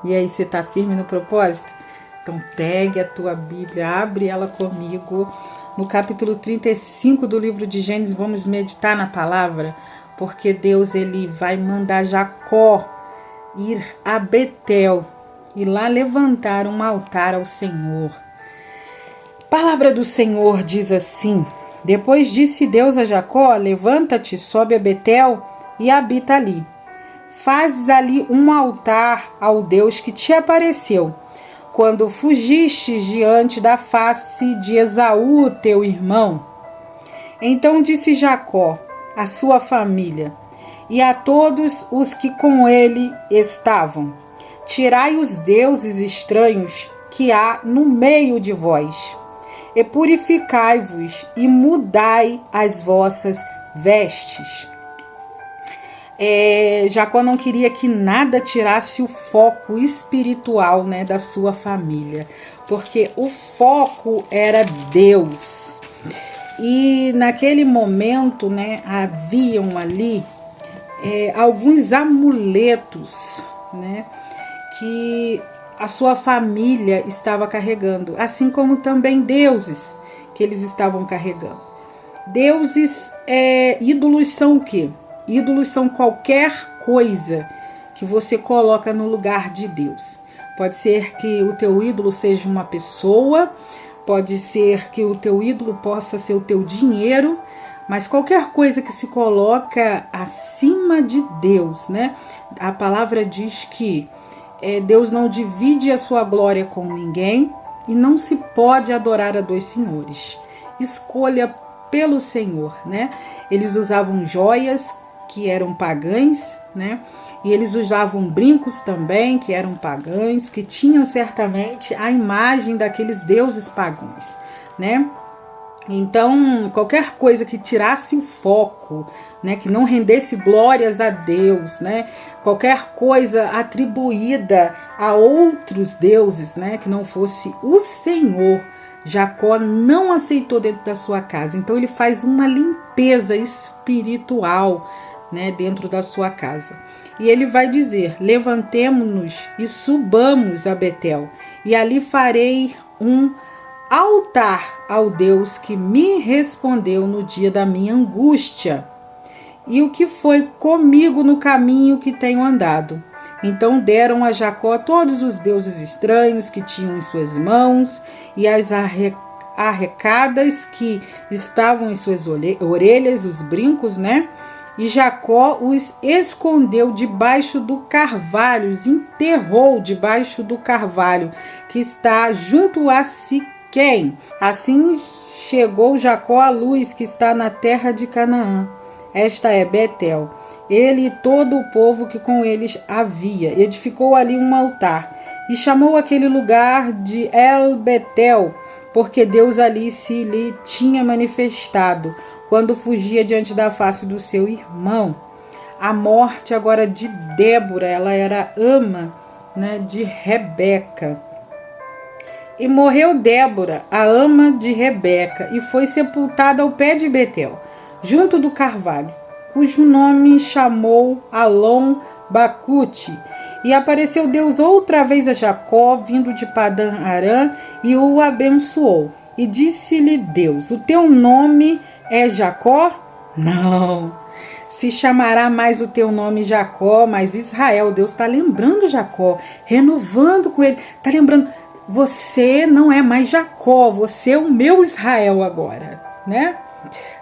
E aí, você está firme no propósito? Então pegue a tua Bíblia, abre ela comigo no capítulo 35 do livro de Gênesis. Vamos meditar na palavra, porque Deus ele vai mandar Jacó ir a Betel e lá levantar um altar ao Senhor. A palavra do Senhor diz assim: depois disse Deus a Jacó: levanta-te, sobe a Betel e habita ali. Fazes ali um altar ao Deus que te apareceu quando fugiste diante da face de Esaú, teu irmão. Então disse Jacó à sua família e a todos os que com ele estavam: tirai os deuses estranhos que há no meio de vós, e purificai-vos e mudai as vossas vestes. Jacó não queria que nada tirasse o foco espiritual, né, da sua família, porque o foco era Deus. E naquele momento, né, haviam ali alguns amuletos, né, que a sua família estava carregando, assim como também deuses que eles estavam carregando. Deuses, ídolos são o quê? Ídolos são qualquer coisa que você coloca no lugar de Deus. Pode ser que o teu ídolo seja uma pessoa, pode ser que o teu ídolo possa ser o teu dinheiro, mas qualquer coisa que se coloca acima de Deus, né? A palavra diz que Deus não divide a sua glória com ninguém e não se pode adorar a dois senhores. Escolha pelo Senhor, né? Eles usavam joias que eram pagãs, né? E eles usavam brincos também, que eram pagãos, que tinham certamente a imagem daqueles deuses pagãos, né? Então, qualquer coisa que tirasse o foco, né, que não rendesse glórias a Deus, né, qualquer coisa atribuída a outros deuses, né, que não fosse o Senhor, Jacó não aceitou dentro da sua casa. Então, ele faz uma limpeza espiritual, né, dentro da sua casa. E ele vai dizer: levantemo-nos e subamos a Betel, e ali farei um altar ao Deus que me respondeu no dia da minha angústia, e o que foi comigo no caminho que tenho andado. Então deram a Jacó todos os deuses estranhos que tinham em suas mãos, e as arrecadas que estavam em suas orelhas, os brincos, né? E Jacó os escondeu debaixo do carvalho, os enterrou debaixo do carvalho que está junto a Siquém. Assim chegou Jacó à luz que está na terra de Canaã. Esta é Betel. Ele e todo o povo que com eles havia edificou ali um altar e chamou aquele lugar de El Betel, porque Deus ali se lhe tinha manifestado quando fugia diante da face do seu irmão. A morte agora de Débora, ela era ama, né, de Rebeca. E morreu Débora, a ama de Rebeca, e foi sepultada ao pé de Betel, junto do carvalho, cujo nome chamou Alon Bacute. E apareceu Deus outra vez a Jacó, vindo de Padã Arã, e o abençoou. E disse-lhe Deus: o teu nome é Jacó? Não, se chamará mais o teu nome Jacó, mas Israel. Deus está lembrando Jacó, renovando com ele, está lembrando: você não é mais Jacó, você é o meu Israel agora, né?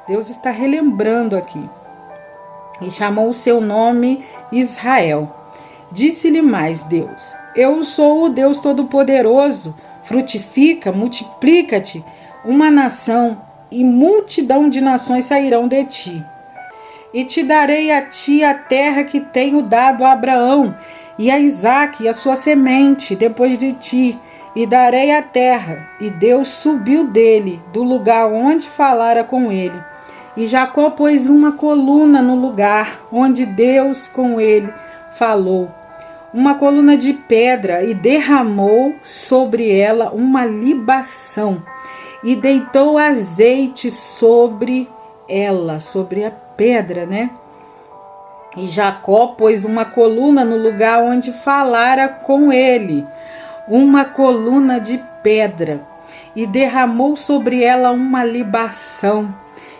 Deus está relembrando aqui. E chamou o seu nome Israel. Disse-lhe mais Deus: eu sou o Deus Todo-Poderoso, frutifica, multiplica-te, uma nação e multidão de nações sairão de ti. E te darei a ti a terra que tenho dado a Abraão e a Isaque e a sua semente depois de ti, e darei a terra. E Deus subiu dele, do lugar onde falara com ele. E Jacó pôs uma coluna no lugar onde Deus com ele falou, uma coluna de pedra, e derramou sobre ela uma libação, e deitou azeite sobre ela, sobre a pedra, né? E Jacó pôs uma coluna no lugar onde falara com ele, uma coluna de pedra, e derramou sobre ela uma libação,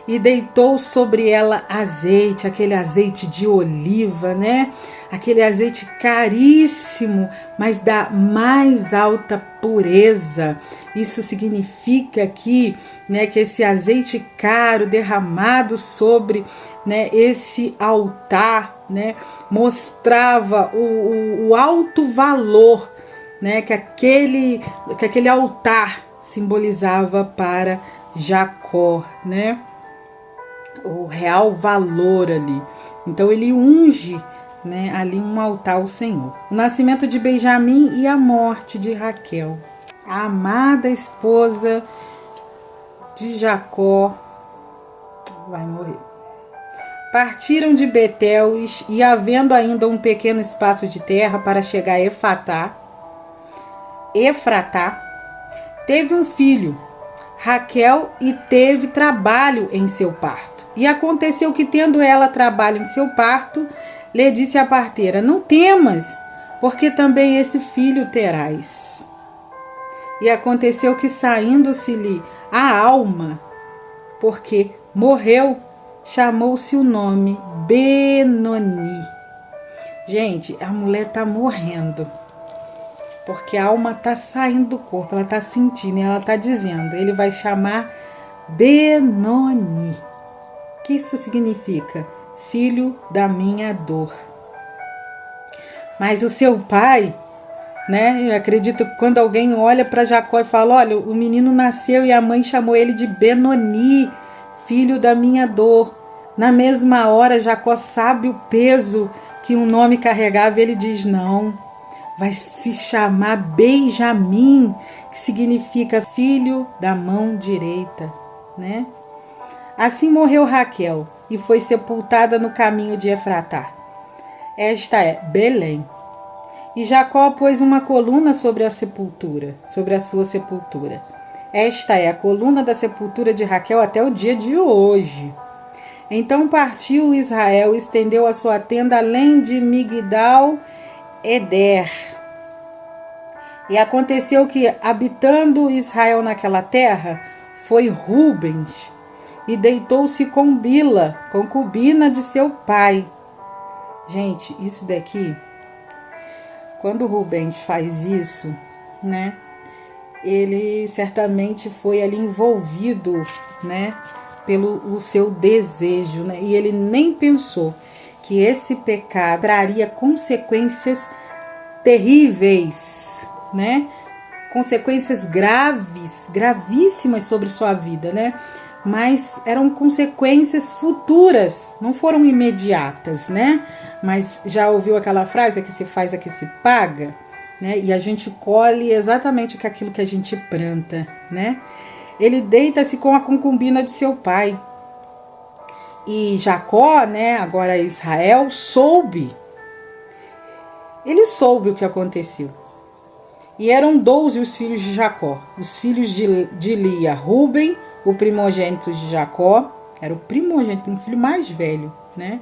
e deitou sobre ela azeite, aquele azeite de oliva, né? Aquele azeite caríssimo, mas da mais alta pureza. Isso significa aqui, né, que esse azeite caro derramado sobre, né, esse altar, né, mostrava o alto valor, né, que aquele altar simbolizava para Jacó, né? O real valor ali. Então ele unge, né, ali um altar ao Senhor. O nascimento de Benjamim e a morte de Raquel. A amada esposa de Jacó vai morrer. Partiram de Betel e havendo ainda um pequeno espaço de terra para chegar a Efratá, teve um filho, Raquel, e teve trabalho em seu parto. E aconteceu que, tendo ela trabalho em seu parto, lhe disse a parteira: não temas, porque também esse filho terás. E aconteceu que, saindo-se-lhe a alma, porque morreu, chamou-se o nome Benoni. Gente, a mulher está morrendo, porque a alma está saindo do corpo, ela está sentindo, e ela está dizendo, ele vai chamar Benoni. O que isso significa? Filho da minha dor. Mas o seu pai, né? Eu acredito que quando alguém olha para Jacó e fala, olha, o menino nasceu e a mãe chamou ele de Benoni, filho da minha dor. Na mesma hora, Jacó sabe o peso que um nome carregava e ele diz, não, vai se chamar Benjamim, que significa filho da mão direita, né? Assim morreu Raquel e foi sepultada no caminho de Efratá. Esta é Belém. E Jacó pôs uma coluna sobre a sua sepultura. Esta é a coluna da sepultura de Raquel até o dia de hoje. Então partiu Israel e estendeu a sua tenda além de Migdal-Eder. E aconteceu que, habitando Israel naquela terra, foi Rubens, e deitou-se com Bila, concubina de seu pai. Gente, isso daqui, quando Rubens faz isso, né, ele certamente foi ali envolvido, né, pelo seu desejo, né, e ele nem pensou que esse pecado traria consequências terríveis, né, consequências gravíssimas sobre sua vida, né, mas eram consequências futuras, não foram imediatas, né? Mas já ouviu aquela frase, que se faz, que se paga, né? E a gente colhe exatamente aquilo que a gente planta, né? Ele deita-se com a concubina de seu pai. E Jacó, né, agora Israel, ele soube o que aconteceu. E eram 12 os filhos de Jacó, os filhos de Lia, Ruben, o primogênito de Jacó, era o primogênito, um filho mais velho, né?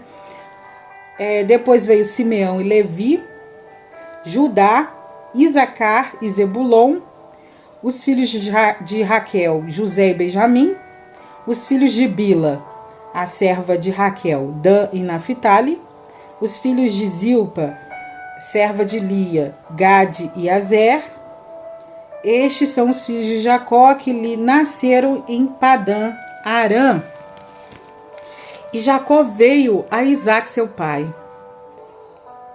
Depois veio Simeão e Levi, Judá, Isacar e Zebulon, os filhos de Raquel, José e Benjamim, os filhos de Bila, a serva de Raquel, Dan e Naphtali, os filhos de Zilpa, serva de Lia, Gade e Azer. Estes são os filhos de Jacó que lhe nasceram em Padã Arã. E Jacó veio a Isaque, seu pai,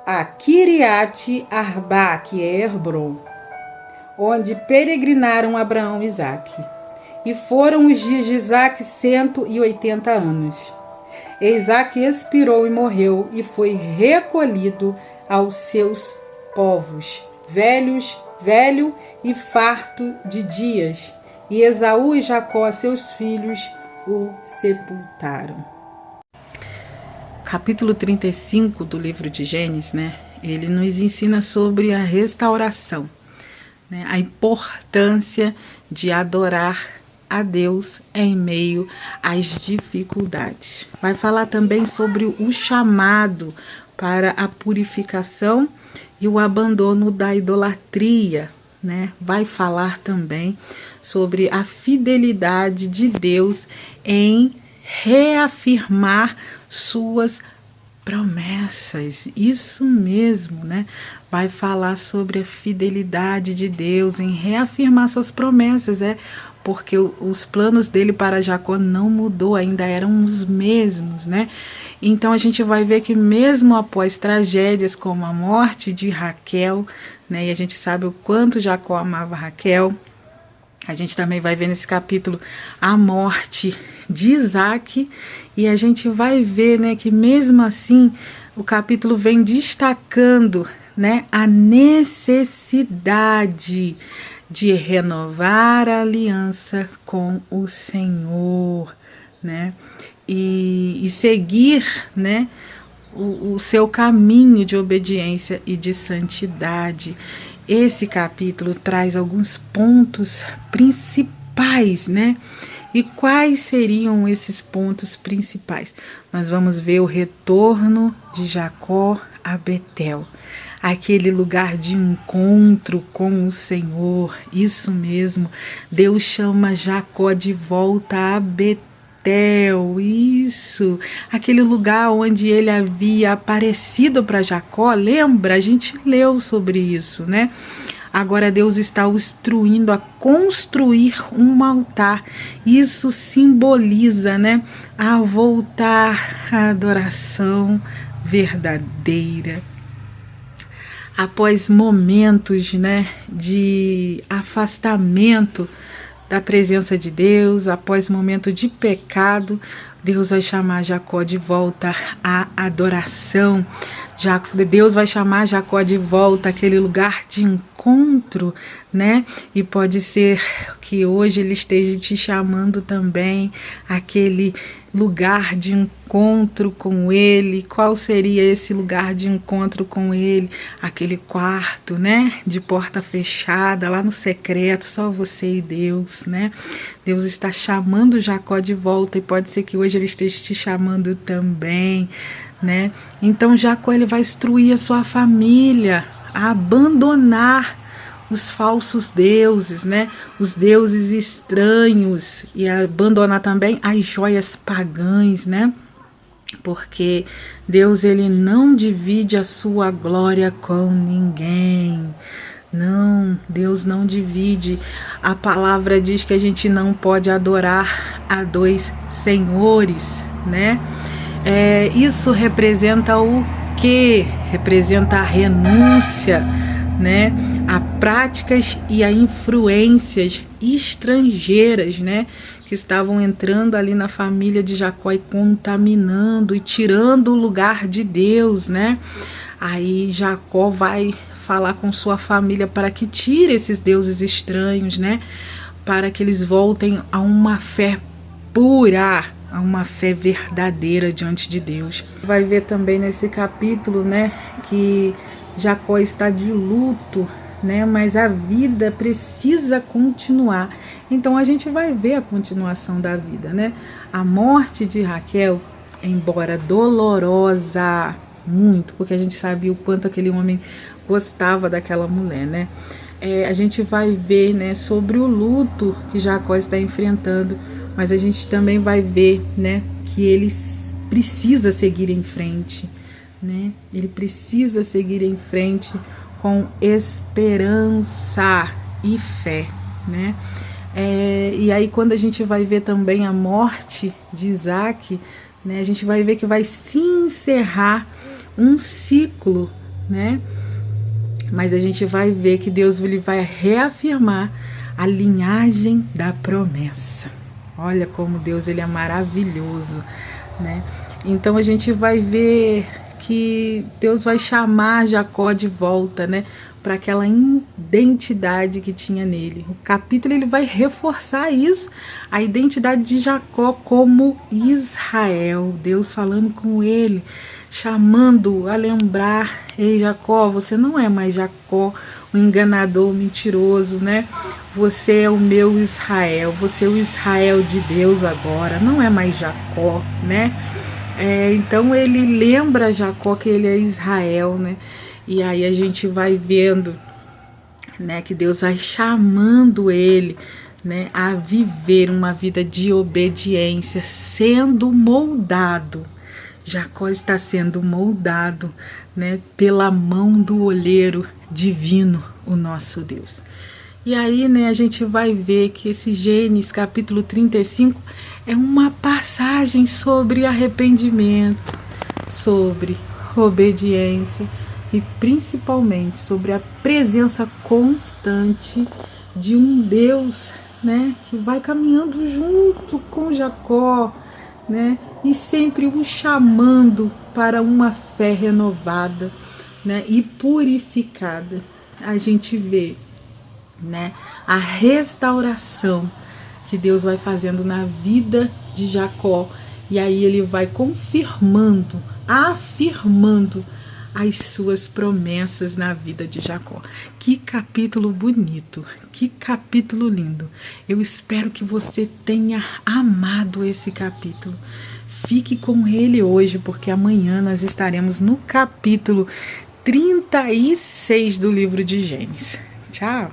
a Kiriate Arba, que é Hebron, onde peregrinaram Abraão e Isaque. E foram os dias de Isaque 180 anos. E Isaque expirou e morreu, e foi recolhido aos seus povos, velho e farto de dias. E Esaú e Jacó, seus filhos, o sepultaram. Capítulo 35 do livro de Gênesis, né? Ele nos ensina sobre a restauração, né? A importância de adorar a Deus em meio às dificuldades. Vai falar também sobre o chamado para a purificação e o abandono da idolatria, né? Vai falar também sobre a fidelidade de Deus em reafirmar suas promessas. Isso mesmo, né? Vai falar sobre a fidelidade de Deus em reafirmar suas promessas, porque os planos dele para Jacó não mudou, ainda eram os mesmos, né? Então a gente vai ver que mesmo após tragédias como a morte de Raquel, né? E a gente sabe o quanto Jacó amava Raquel. A gente também vai ver nesse capítulo a morte de Isaac, e a gente vai ver, né, que mesmo assim o capítulo vem destacando, né, a necessidade de renovar a aliança com o Senhor, né, e seguir, né, o seu caminho de obediência e de santidade. Esse capítulo traz alguns pontos principais, né? E quais seriam esses pontos principais? Nós vamos ver o retorno de Jacó a Betel, aquele lugar de encontro com o Senhor. Isso mesmo, Deus chama Jacó de volta a Betel. Isso, aquele lugar onde ele havia aparecido para Jacó. Lembra? A gente leu sobre isso, né? Agora Deus está o instruindo a construir um altar. Isso simboliza, né, a voltar à adoração verdadeira. Após momentos, né, de afastamento da presença de Deus, após momento de pecado, Deus vai chamar Jacó de volta à adoração. Deus vai chamar Jacó de volta àquele lugar de encontro, né? E pode ser que hoje ele esteja te chamando também àquele lugar de encontro com ele. Qual seria esse lugar de encontro com ele? Aquele quarto, né, de porta fechada, lá no secreto, só você e Deus, né? Deus está chamando Jacó de volta, e pode ser que hoje ele esteja te chamando também, né? Então Jacó, ele vai instruir a sua família a abandonar os falsos deuses, né? Os deuses estranhos, e abandonar também as joias pagãs, né? Porque Deus, ele não divide a sua glória com ninguém. Não, Deus não divide. A palavra diz que a gente não pode adorar a dois senhores, né? Isso representa o quê? Representa a renúncia, né, a práticas e a influências estrangeiras, né, que estavam entrando ali na família de Jacó e contaminando e tirando o lugar de Deus, né? Aí Jacó vai falar com sua família para que tire esses deuses estranhos, né, para que eles voltem a uma fé pura, a uma fé verdadeira diante de Deus. Vai ver também nesse capítulo, né, que Jacó está de luto, né, mas a vida precisa continuar. Então a gente vai ver a continuação da vida, né? A morte de Raquel, embora dolorosa muito, porque a gente sabia o quanto aquele homem gostava daquela mulher, né? A gente vai ver, né, sobre o luto que Jacó está enfrentando, mas a gente também vai ver, né, que ele precisa seguir em frente, né? Ele precisa seguir em frente com esperança e fé, né? E aí quando a gente vai ver também a morte de Isaac, né, a gente vai ver que vai se encerrar um ciclo, né? Mas a gente vai ver que Deus, ele vai reafirmar a linhagem da promessa. Olha como Deus, ele é maravilhoso, né? Então a gente vai ver que Deus vai chamar Jacó de volta, né, para aquela identidade que tinha nele. O capítulo ele vai reforçar isso, a identidade de Jacó como Israel, Deus falando com ele, chamando a lembrar: ei Jacó, você não é mais Jacó, o enganador, o mentiroso, né? Você é o meu Israel, você é o Israel de Deus agora, não é mais Jacó, né? Então ele lembra Jacó que ele é Israel, né? E aí a gente vai vendo, né, que Deus vai chamando ele, né, a viver uma vida de obediência, sendo moldado. Jacó está sendo moldado, né, pela mão do olheiro divino, o nosso Deus. E aí, né, a gente vai ver que esse Gênesis capítulo 35 é uma passagem sobre arrependimento, sobre obediência e principalmente sobre a presença constante de um Deus, né, que vai caminhando junto com Jacó, né, e sempre o chamando para uma fé renovada, né, e purificada. A gente vê, né, a restauração que Deus vai fazendo na vida de Jacó, e aí ele vai confirmando, afirmando as suas promessas na vida de Jacó. Que capítulo bonito, que capítulo lindo. Eu espero que você tenha amado esse capítulo. Fique com ele hoje, porque amanhã nós estaremos no capítulo 36 do livro de Gênesis. Tchau!